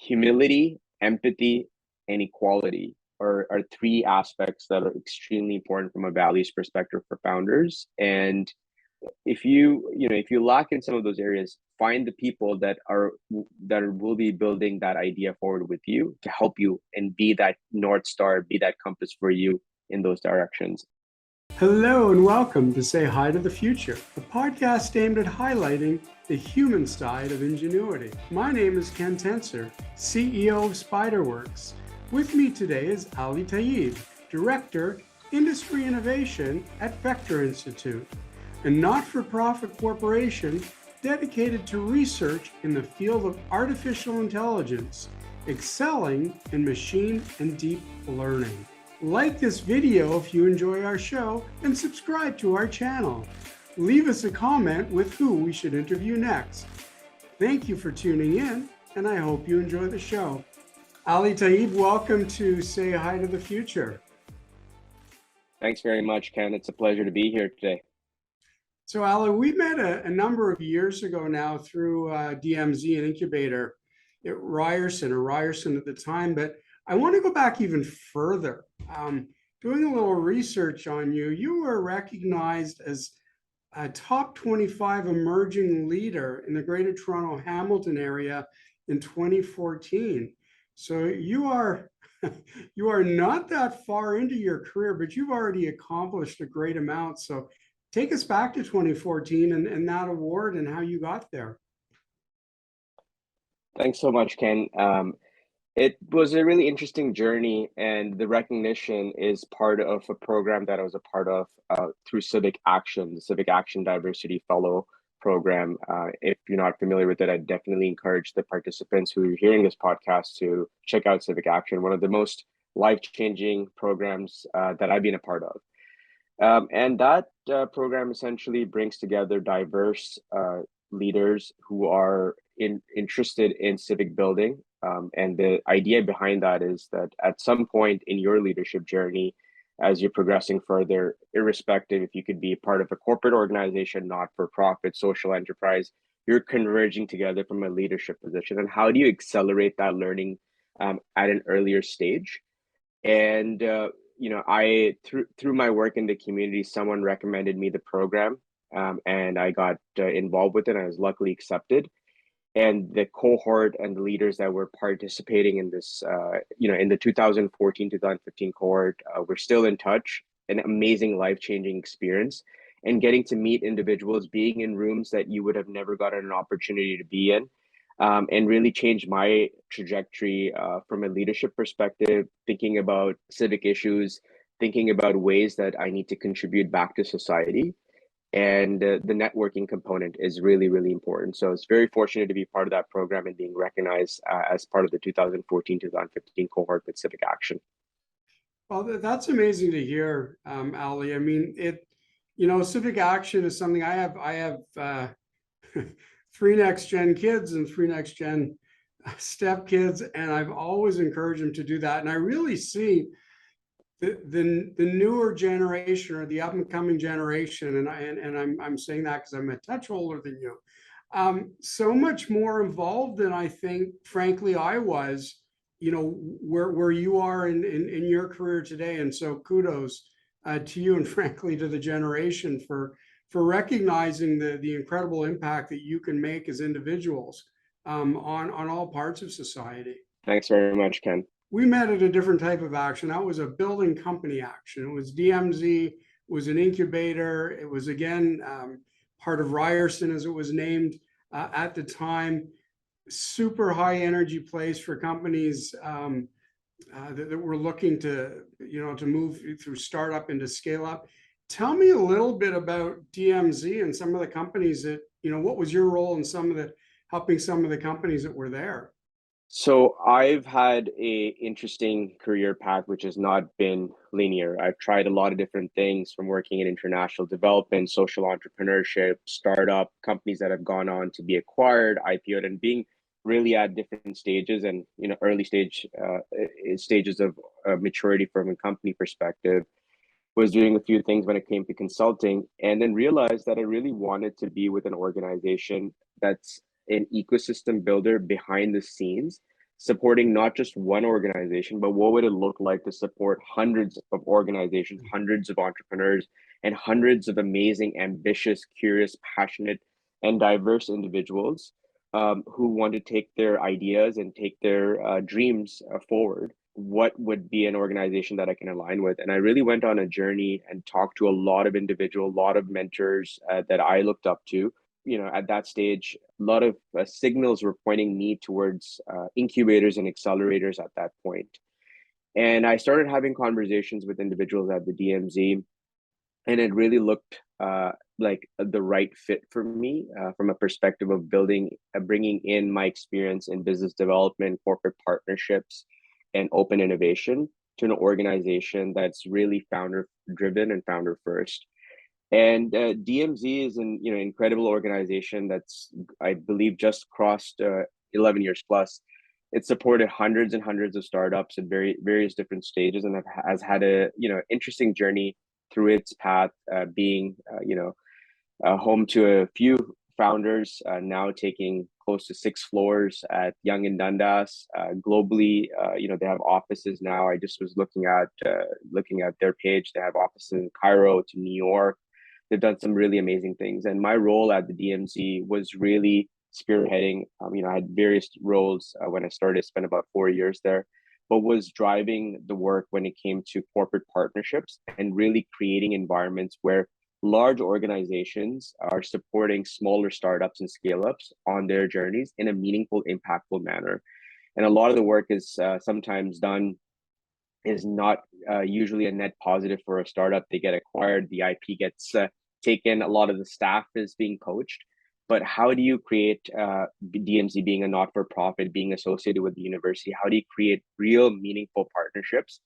humility, empathy, and equality are three aspects that are extremely important from a values perspective for founders. And if you lack in some of those areas, find the people will be building that idea forward with you to help you and be that North Star, be that compass for you in those directions. Hello and welcome to Say Hi to the Future, a podcast aimed at highlighting the human side of ingenuity. My name is Ken Tenser, CEO of SpyderWorks. With me today is Ali Taiyeb, Director, Industry Innovation at Vector Institute, a not-for-profit corporation dedicated to research in the field of artificial intelligence, excelling in machine and deep learning. Like this video if you enjoy our show and subscribe to our channel. Leave us a comment with who we should interview next. Thank you for tuning in, and I hope you enjoy the show. Ali Taiyeb, welcome to Say Hi to the Future. Thanks very much, Ken. It's a pleasure to be here today. So Ali, we met a number of years ago now through DMZ and Incubator at Ryerson at the time, but I want to go back even further. Doing a little research on you, you were recognized as a top 25 emerging leader in the Greater Toronto Hamilton area in 2014. So you are not that far into your career, but you've already accomplished a great amount. So take us back to 2014 and that award and how you got there. Thanks so much, Ken. It was a really interesting journey, and the recognition is part of a program that I was a part of through Civic Action, the Civic Action Diversity Fellow Program. If you're not familiar with it, I definitely encourage the participants who are hearing this podcast to check out Civic Action, one of the most life-changing programs that I've been a part of. And that program essentially brings together diverse leaders who are interested in civic building. And the idea behind that is that at some point in your leadership journey, as you're progressing further, irrespective if you could be part of a corporate organization, not-for-profit, social enterprise, you're converging together from a leadership position. And how do you accelerate that learning at an earlier stage? And I through my work in the community, someone recommended me the program, and I got involved with it. And I was luckily accepted. And the cohort and the leaders that were participating in this, in the 2014-2015 cohort, we're still in touch. An amazing life-changing experience, and getting to meet individuals, being in rooms that you would have never gotten an opportunity to be in, and really changed my trajectory from a leadership perspective, thinking about civic issues, thinking about ways that I need to contribute back to society. And the networking component is really, really important. So it's very fortunate to be part of that program and being recognized as part of the 2014-2015 cohort with Civic Action. Well, that's amazing to hear, Ali. I mean, Civic Action is something I have 3 next-gen kids and 3 next-gen step kids, and I've always encouraged them to do that. And I really see the newer generation, or the up and coming generation, and I'm saying that because I'm a touch older than you, so much more involved than I think, frankly, I was, where you are in your career today. And so kudos to you, and frankly to the generation for recognizing the incredible impact that you can make as individuals on all parts of society. Thanks very much, Ken. We met at a different type of action. That was a building company action. It was DMZ, it was an incubator. It was, again, part of Ryerson, as it was named at the time. Super high energy place for companies that were looking to move through startup into scale up. Tell me a little bit about DMZ and some of the companies that, what was your role in helping some of the companies that were there? So I've had a interesting career path, which has not been linear. I've tried a lot of different things, from working in international development, social entrepreneurship, startup companies that have gone on to be acquired, IPO'd, and being really at different stages and early stages of maturity from a company perspective. Was doing a few things when it came to consulting, and then realized that I really wanted to be with an organization that's an ecosystem builder behind the scenes, supporting not just one organization, but what would it look like to support hundreds of organizations, hundreds of entrepreneurs, and hundreds of amazing, ambitious, curious, passionate, and diverse individuals who want to take their ideas and take their dreams forward. What would be an organization that I can align with? And I really went on a journey and talked to a lot of individuals, a lot of mentors that I looked up to. At that stage, a lot of signals were pointing me towards incubators and accelerators at that point. And I started having conversations with individuals at the DMZ, and it really looked like the right fit for me from a perspective of bringing in my experience in business development, corporate partnerships, and open innovation to an organization that's really founder driven and founder first. And DMZ is an incredible organization that's, I believe, just crossed 11 years plus. It's supported hundreds and hundreds of startups at various different stages, and has had a interesting journey through its path, being home to a few founders, now taking close to 6 floors at Yonge and Dundas. Globally, they have offices now. I just was looking at their page. They have offices in Cairo to New York. They've done some really amazing things. And my role at the DMZ was really spearheading. I had various roles when I started, spent about 4 years there, but was driving the work when it came to corporate partnerships and really creating environments where large organizations are supporting smaller startups and scale-ups on their journeys in a meaningful, impactful manner. And a lot of the work is sometimes done is not usually a net positive for a startup. They get acquired, the IP gets taken, a lot of the staff is being poached. But how do you create DMZ being a not-for-profit, being associated with the university? How do you create real, meaningful partnerships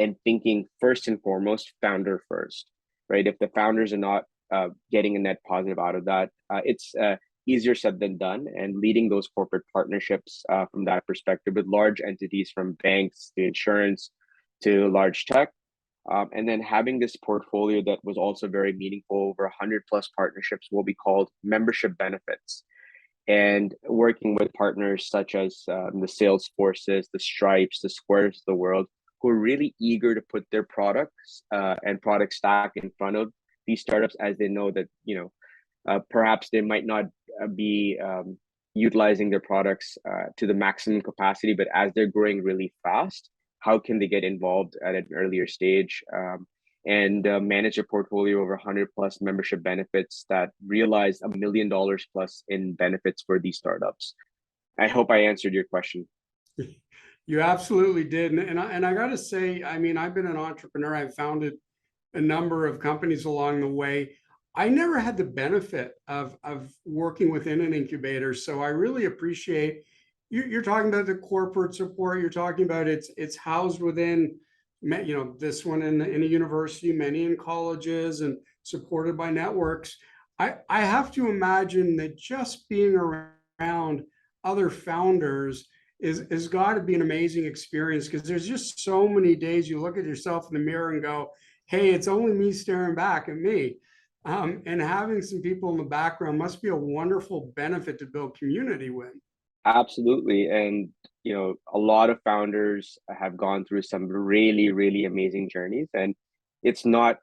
and thinking first and foremost, founder first, right? If the founders are not getting a net positive out of that, it's easier said than done. And leading those corporate partnerships from that perspective with large entities, from banks to insurance to large tech, and then having this portfolio that was also very meaningful, over 100 plus partnerships, what we called membership benefits, and working with partners such as the Salesforces, the Stripes, the Squares of the world, who are really eager to put their products and product stack in front of these startups, as they know that perhaps they might not be utilizing their products to the maximum capacity, but as they're growing really fast, how can they get involved at an earlier stage and manage a portfolio over 100 plus membership benefits that realize $1 million plus in benefits for these startups? I hope I answered your question. You absolutely did. And I got to say, I mean, I've been an entrepreneur. I've founded a number of companies along the way. I never had the benefit of working within an incubator. So I really appreciate you're talking about the corporate support. You're talking about it's housed within, this one in a university, many in colleges, and supported by networks. I have to imagine that just being around other founders is got to be an amazing experience, because there's just so many days you look at yourself in the mirror and go, hey, it's only me staring back at me. And having some people in the background must be a wonderful benefit to build community with. Absolutely. And, a lot of founders have gone through some really, really amazing journeys. And it's not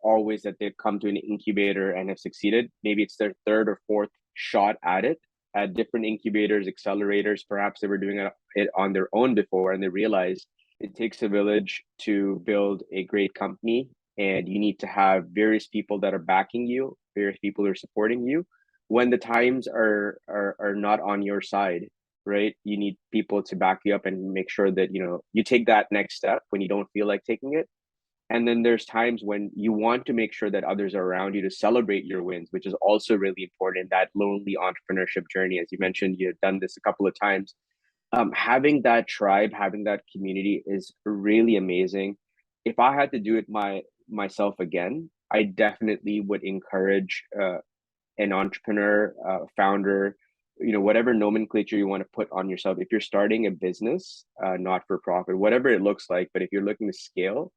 always that they've come to an incubator and have succeeded. Maybe it's their third or fourth shot at it, at different incubators, accelerators. Perhaps they were doing it on their own before, and they realized it takes a village to build a great company. And you need to have various people that are backing you, various people who are supporting you when the times are not on your side, right? You need people to back you up and make sure that you take that next step when you don't feel like taking it. And then there's times when you want to make sure that others are around you to celebrate your wins, which is also really important. That lonely entrepreneurship journey, as you mentioned, you've done this a couple of times. Having that tribe, having that community is really amazing. If I had to do it myself again, I definitely would encourage an entrepreneur, founder, whatever nomenclature you want to put on yourself. If you're starting a business, not for profit, whatever it looks like, but if you're looking to scale,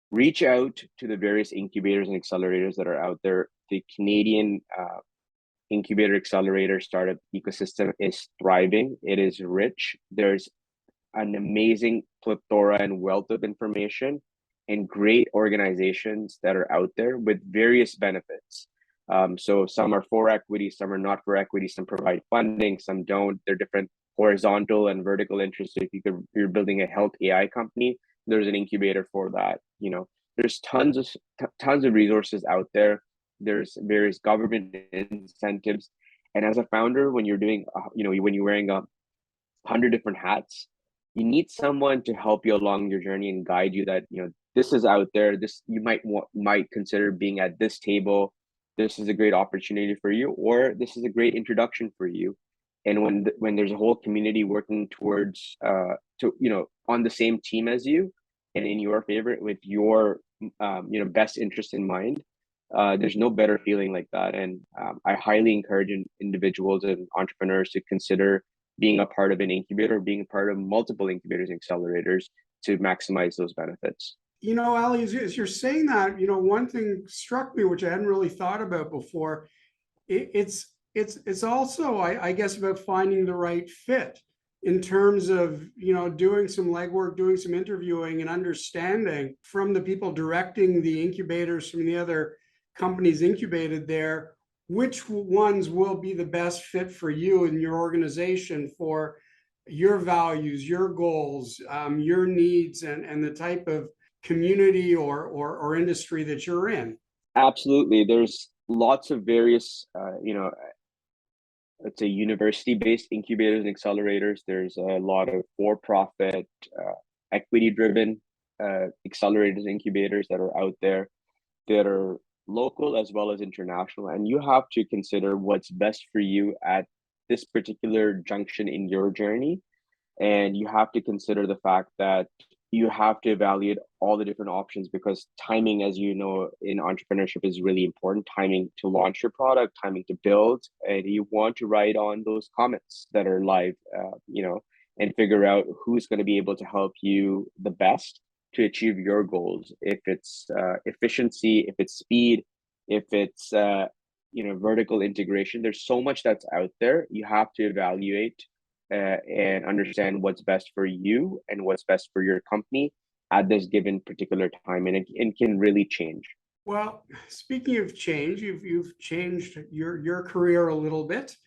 reach out to the various incubators and accelerators that are out there. The Canadian incubator accelerator startup ecosystem is thriving. It is rich. There's an amazing plethora and wealth of information and great organizations that are out there with various benefits. So some are for equity, some are not for equity, some provide funding, some don't. They're different horizontal and vertical interests. So if you're building a health AI company, there's an incubator for that. There's tons of resources out there. There's various government incentives, and as a founder, when you're doing, when you're wearing 100 different hats, you need someone to help you along your journey and guide you that, this is out there. This you might consider being at this table. This is a great opportunity for you, or this is a great introduction for you. And when there's a whole community working towards on the same team as you and in your favor with your best interest in mind, there's no better feeling like that. And I highly encourage individuals and entrepreneurs to consider being a part of an incubator, being a part of multiple incubators and accelerators to maximize those benefits. Ali, as you're saying that, one thing struck me, which I hadn't really thought about before. It's also, I guess, about finding the right fit in terms of, doing some legwork, doing some interviewing and understanding from the people directing the incubators, from the other companies incubated there, which ones will be the best fit for you and your organization for your values, your goals, your needs, and the type of community or industry that you're in. Absolutely. There's lots of various, let's say university-based incubators and accelerators. There's a lot of for-profit, equity-driven accelerators, incubators that are out there that are local as well as international. And you have to consider what's best for you at this particular junction in your journey. And you have to consider the fact that you have to evaluate all the different options, because timing, as you know, in entrepreneurship is really important. Timing to launch your product, timing to build, and you want to ride on those comments that are live, and figure out who's going to be able to help you the best to achieve your goals. If it's efficiency, if it's speed, if it's vertical integration, there's so much that's out there. You have to evaluate and understand what's best for you and what's best for your company at this given particular time, and it can really change. Well, speaking of change, you've changed your career a little bit.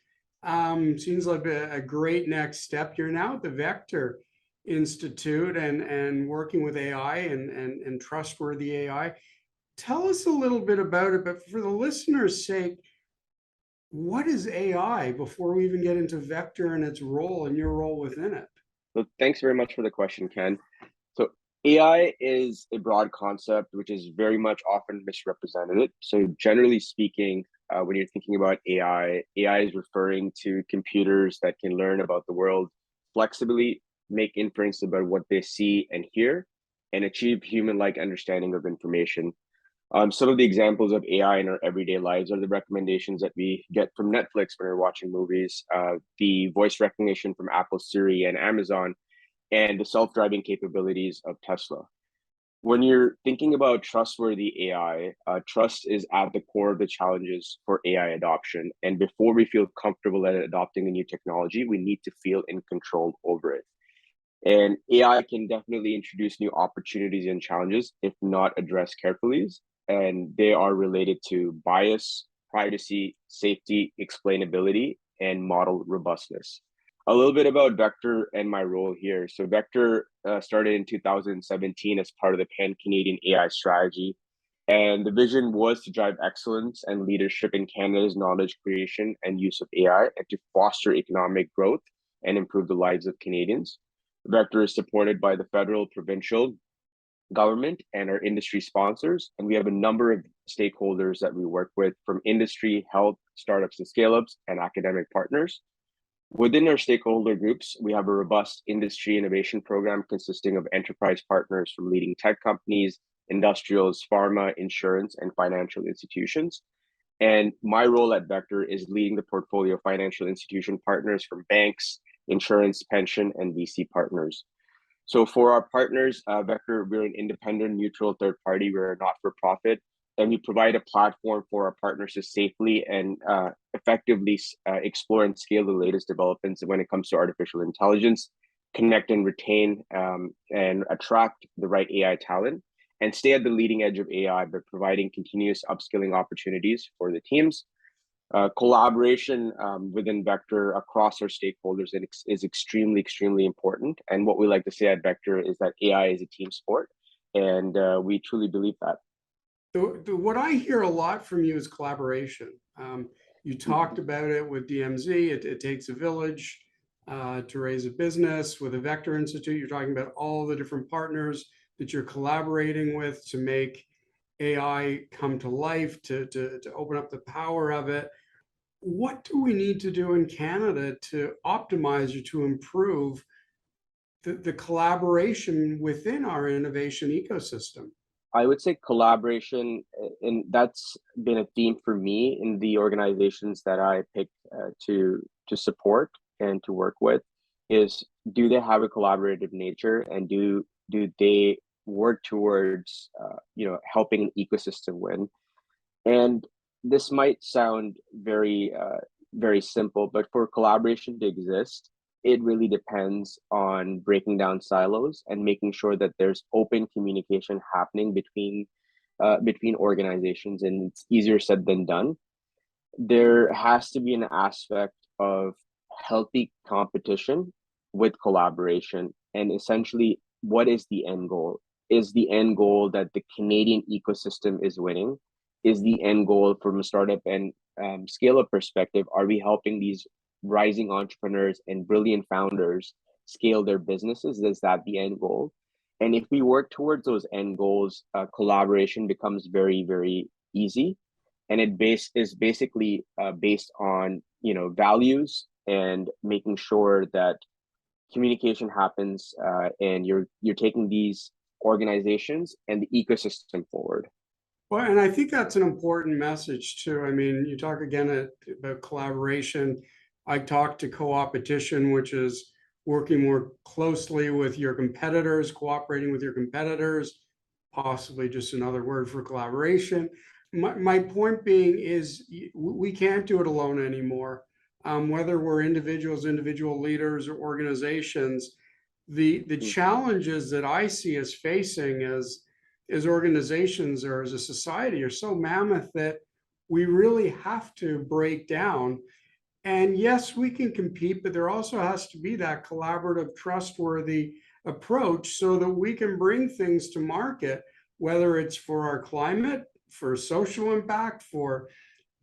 Seems like a great next step. You're now at the Vector Institute and working with AI and trustworthy AI. Tell us a little bit about it, but for the listeners' sake, what is AI before we even get into Vector and its role and your role within it? So thanks very much for the question, Ken. So AI is a broad concept which is very much often misrepresented. So generally speaking, when you're thinking about AI is referring to computers that can learn about the world flexibly, make inference about what they see and hear, and achieve human-like understanding of information. Some of the examples of AI in our everyday lives are the recommendations that we get from Netflix when we're watching movies, the voice recognition from Apple, Siri, and Amazon, and the self-driving capabilities of Tesla. When you're thinking about trustworthy AI, trust is at the core of the challenges for AI adoption. And before we feel comfortable at adopting a new technology, we need to feel in control over it. And AI can definitely introduce new opportunities and challenges if not addressed carefully. And they are related to bias, privacy, safety, explainability, and model robustness. A little bit about Vector and my role here. So Vector started in 2017 as part of the Pan-Canadian AI strategy. And the vision was to drive excellence and leadership in Canada's knowledge creation and use of AI, and to foster economic growth and improve the lives of Canadians. Vector is supported by the federal, provincial government and our industry sponsors. And we have a number of stakeholders that we work with, from industry, health, startups and scale-ups, and academic partners. Within our stakeholder groups, we have a robust industry innovation program consisting of enterprise partners from leading tech companies, industrials, pharma, insurance, and financial institutions. And my role at Vector is leading the portfolio of financial institution partners from banks, insurance, pension, and VC partners. So for our partners, Vector, we're an independent, neutral third party. We're a not-for-profit. and we provide a platform for our partners to safely and effectively explore and scale the latest developments when it comes to artificial intelligence, connect and retain and attract the right AI talent, and stay at the leading edge of AI by providing continuous upskilling opportunities for the teams. Collaboration within Vector across our stakeholders is extremely, extremely important. And what we like to say at Vector is that AI is a team sport, and we truly believe that. What I hear a lot from you is collaboration. You talked about it with DMZ. It takes a village to raise a business. With the Vector Institute, you're talking about all the different partners that you're collaborating with to make AI come to life, to open up the power of it. What do we need to do in Canada to optimize or to improve the collaboration within our innovation ecosystem? I would say collaboration, and that's been a theme for me in the organizations that I pick to support and to work with, is do they have a collaborative nature, and do they work towards helping an ecosystem win? And this might sound very simple, but for collaboration to exist, it really depends on breaking down silos and making sure that there's open communication happening between organizations, and it's easier said than done. There has to be an aspect of healthy competition with collaboration, and essentially, what is the end goal? Is the end goal that the Canadian ecosystem is winning? Is the end goal from a startup and scale up perspective? Are we helping these rising entrepreneurs and brilliant founders scale their businesses? Is that the end goal? And if we work towards those end goals, collaboration becomes very, very easy. And is basically based on values and making sure that communication happens, and you're taking these organizations and the ecosystem forward. Well, and I think that's an important message too. I mean, you talk again about collaboration. I talk to co-opetition, which is working more closely with your competitors, cooperating with your competitors, possibly just another word for collaboration. My point being is we can't do it alone anymore. Whether we're individual leaders, or organizations, the challenges that I see us facing as organizations or as a society are so mammoth that we really have to break down. And yes, we can compete, but there also has to be that collaborative, trustworthy approach so that we can bring things to market, whether it's for our climate, for social impact, for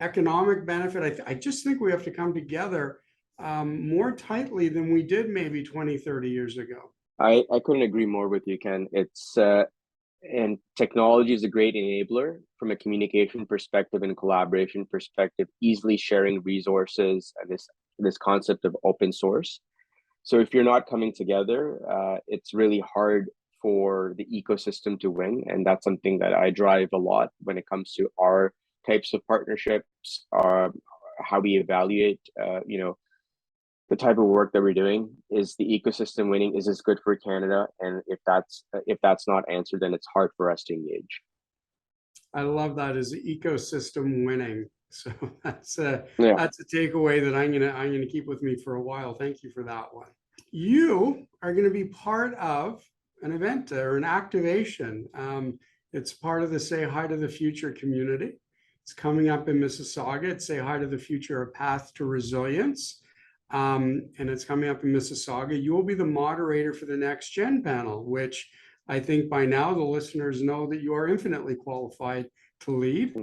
economic benefit. I just think we have to come together more tightly than we did maybe 20, 30 years ago. I couldn't agree more with you, Ken. And technology is a great enabler from a communication perspective and collaboration perspective, easily sharing resources, and this concept of open source. So if you're not coming together, it's really hard for the ecosystem to win. And that's something that I drive a lot when it comes to our types of partnerships, how we evaluate, the type of work that we're doing. Is the ecosystem winning? Is this good for Canada? And if that's not answered, then it's hard for us to engage. I love that, is the ecosystem winning. So that's a takeaway that I'm gonna keep with me for a while. Thank you for that one. You are going to be part of an event or an activation. It's part of the Say Hi to the Future community. It's coming up in Mississauga. It's Say Hi to the Future, a Path to Resilience. And it's coming up in Mississauga. You will be the moderator for the Next Gen panel, which I think by now the listeners know that you are infinitely qualified to lead.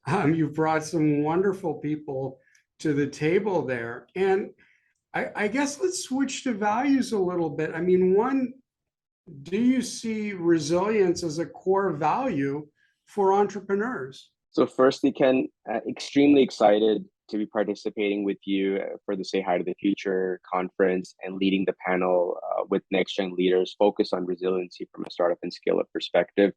You've brought some wonderful people to the table there. And I guess let's switch to values a little bit. I mean, one, do you see resilience as a core value for entrepreneurs? So firstly, Ken, extremely excited to be participating with you for the Say Hi to the Future conference and leading the panel with Next Gen leaders focused on resiliency from a startup and scale up perspective.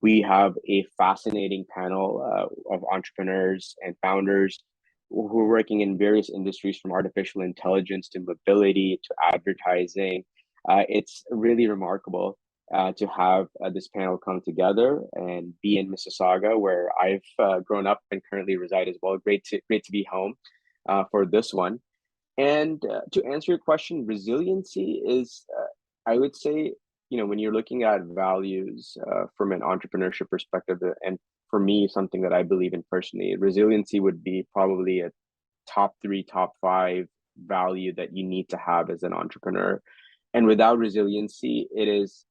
We have a fascinating panel of entrepreneurs and founders who are working in various industries, from artificial intelligence to mobility to advertising. It's really remarkable. to have this panel come together and be in Mississauga, where I've grown up and currently reside as well. Great to be home for this one. And to answer your question, resiliency is, I would say, when you're looking at values from an entrepreneurship perspective, and for me, something that I believe in personally, resiliency would be probably a top 3, top 5 value that you need to have as an entrepreneur. And without resiliency, it is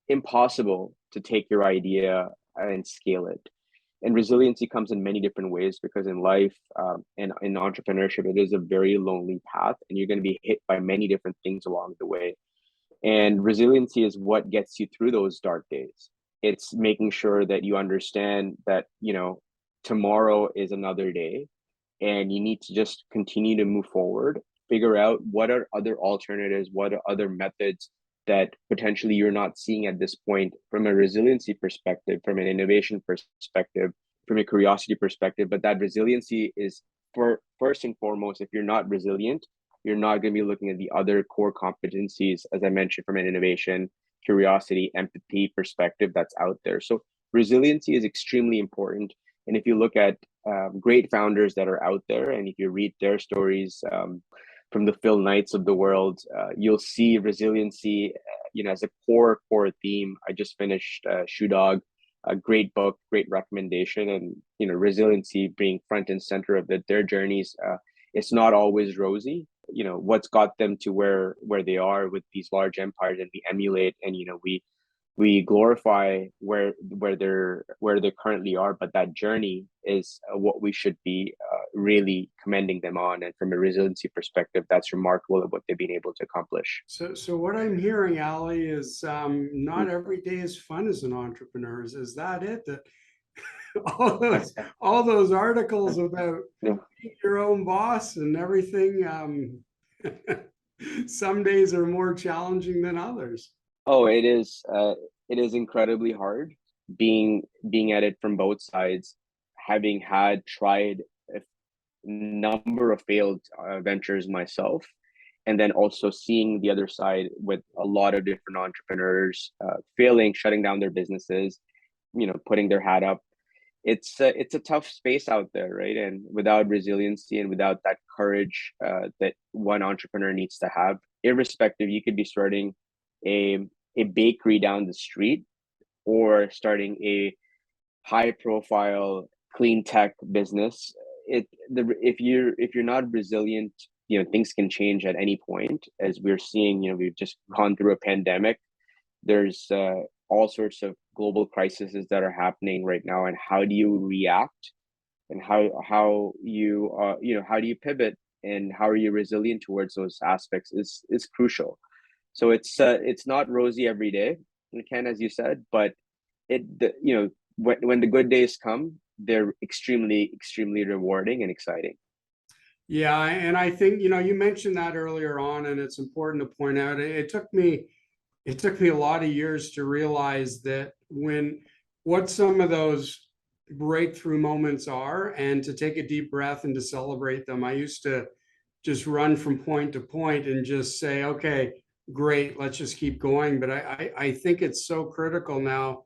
impossible to take your idea and scale it. And resiliency comes in many different ways, because in life and in entrepreneurship, it is a very lonely path, and you're going to be hit by many different things along the way. And resiliency is what gets you through those dark days. It's making sure that you understand that, tomorrow is another day, and you need to just continue to move forward, figure out what are other alternatives, what are other methods that potentially you're not seeing at this point from a resiliency perspective, from an innovation perspective, from a curiosity perspective. But that resiliency is, for first and foremost, if you're not resilient, you're not going to be looking at the other core competencies, as I mentioned, from an innovation, curiosity, empathy perspective that's out there. So resiliency is extremely important. And if you look at great founders that are out there, and if you read their stories, from the Phil Knights of the world, you'll see resiliency, as a core theme. I just finished Shoe Dog, a great book, great recommendation, and resiliency being front and center of their journeys. It's not always rosy. What's got them to where they are with these large empires, and we emulate, and we glorify where they currently are, but that journey is what we should be really commending them on. And from a resiliency perspective, that's remarkable of what they've been able to accomplish. So what I'm hearing, Ali, is not every day is fun as an entrepreneur. Is that it? That all those articles about being your own boss and everything. Some days are more challenging than others. Oh, it is. It is incredibly hard being at it from both sides, having tried a number of failed ventures myself, and then also seeing the other side with a lot of different entrepreneurs failing, shutting down their businesses, putting their hat up. It's a tough space out there, right? And without resiliency and without that courage that one entrepreneur needs to have, irrespective, you could be starting a bakery down the street, or starting a high profile clean tech business. If you're not resilient, things can change at any point. As we're seeing, we've just gone through a pandemic. There's all sorts of global crises that are happening right now, and how do you react, and how do you pivot, and how are you resilient towards those aspects is crucial. So it's not rosy every day, Ken, as you said, but when the good days come, they're extremely, extremely rewarding and exciting. Yeah, and I think you mentioned that earlier on, and it's important to point out. It took me a lot of years to realize that what some of those breakthrough moments are, and to take a deep breath and to celebrate them. I used to just run from point to point and just say, okay, great, let's just keep going. But I think it's so critical now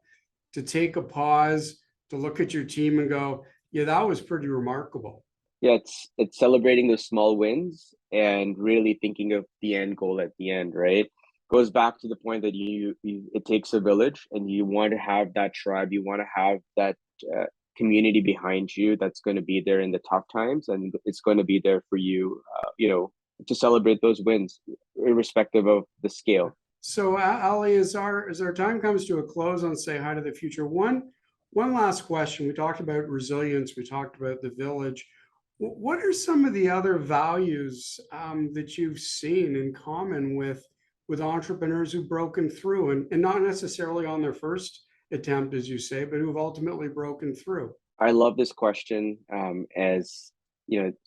to take a pause, to look at your team and go, yeah, that was pretty remarkable. Yeah, it's celebrating those small wins and really thinking of the end goal at the end, right? Goes back to the point that it takes a village, and you want to have that tribe, you want to have that community behind you that's going to be there in the tough times, and it's going to be there for you, to celebrate those wins, irrespective of the scale. So, Ali, as our time comes to a close on Say Hi to the Future, one last question. We talked about resilience. We talked about the village. What are some of the other values that you've seen in common with entrepreneurs who've broken through, and not necessarily on their first attempt, as you say, but who've ultimately broken through? I love this question. As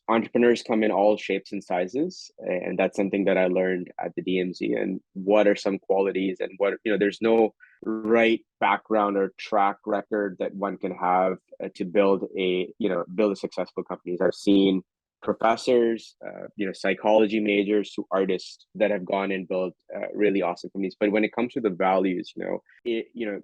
entrepreneurs come in all shapes and sizes, and that's something that I learned at the DMZ. And what are some qualities, and there's no right background or track record that one can have to build a successful companies. I've seen professors, psychology majors to artists that have gone and built really awesome companies. But when it comes to the values,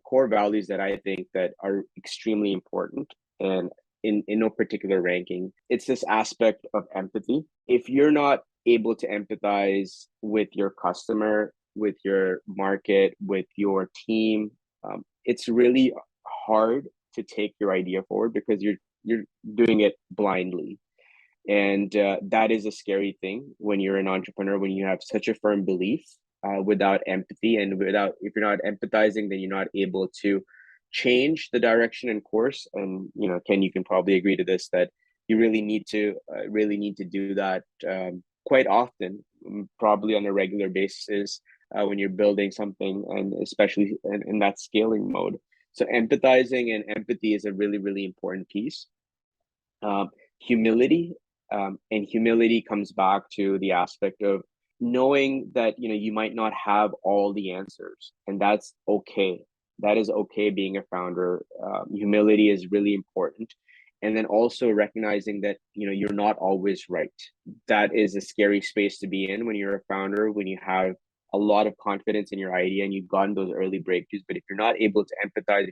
core values that I think that are extremely important, and in no particular ranking, it's this aspect of empathy. If you're not able to empathize with your customer, with your market, with your team, it's really hard to take your idea forward because you're doing it blindly. And that is a scary thing when you're an entrepreneur, when you have such a firm belief without empathy, and if you're not empathizing, then you're not able to change the direction and course. And Ken, you can probably agree to this, that you really need to do that quite often, probably on a regular basis, when you're building something, and especially in that scaling mode. So empathizing and empathy is a really, really important piece. Humility, and humility comes back to the aspect of knowing that you might not have all the answers, and that's okay. That is okay being a founder. Humility is really important. And then also recognizing that you're not always right. That is a scary space to be in when you're a founder, when you have a lot of confidence in your idea and you've gotten those early breakthroughs. But if you're not able to empathize,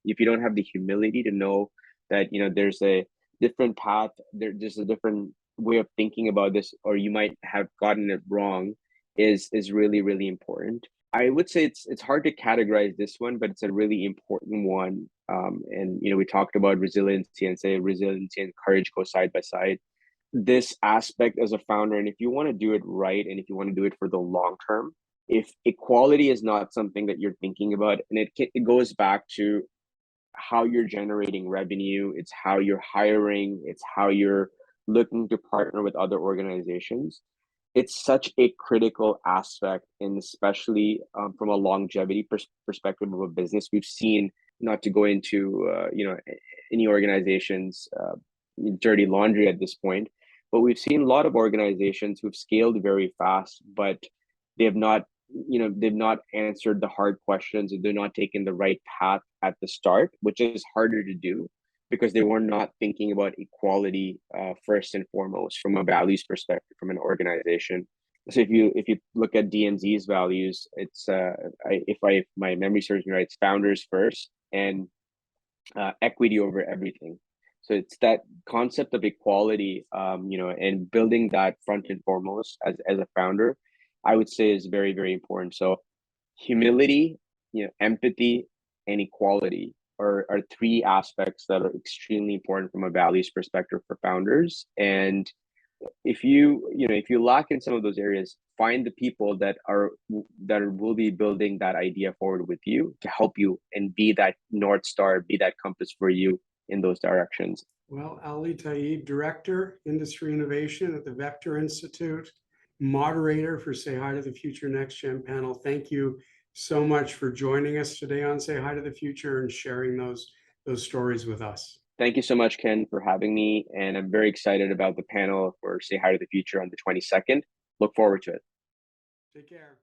if you don't have the humility to know that there's a different path, there's a different way of thinking about this, or you might have gotten it wrong, is really, really important. I would say it's hard to categorize this one, but it's a really important one. And we talked about resiliency, and say resiliency and courage go side by side. This aspect as a founder, and if you want to do it right, and if you want to do it for the long term, if equality is not something that you're thinking about, and it goes back to how you're generating revenue, it's how you're hiring, it's how you're looking to partner with other organizations. It's such a critical aspect, and especially from a longevity perspective of a business. We've seen, not to go into any organization's dirty laundry at this point, but we've seen a lot of organizations who've scaled very fast, but they have not answered the hard questions, or they're not taking the right path at the start, which is harder to do because they were not thinking about equality first and foremost from a values perspective from an organization. So if you look at DMZ's values, it's if my memory serves me right, it's founders first and equity over everything. So it's that concept of equality, and building that front and foremost as a founder, I would say is very, very important. So humility, empathy, and equality are three aspects that are extremely important from a values perspective for founders. And if you lack in some of those areas, find the people that will be building that idea forward with you to help you and be that North Star, be that compass for you in those directions. Well, Ali Taiyeb, Director, Industry Innovation at the Vector Institute, moderator for Say Hi to the Future Next Gen panel. Thank you so much for joining us today on Say Hi to the Future and sharing those stories with us. Thank you so much, Ken, for having me. And I'm very excited about the panel for Say Hi to the Future on the 22nd. Look forward to it. Take care.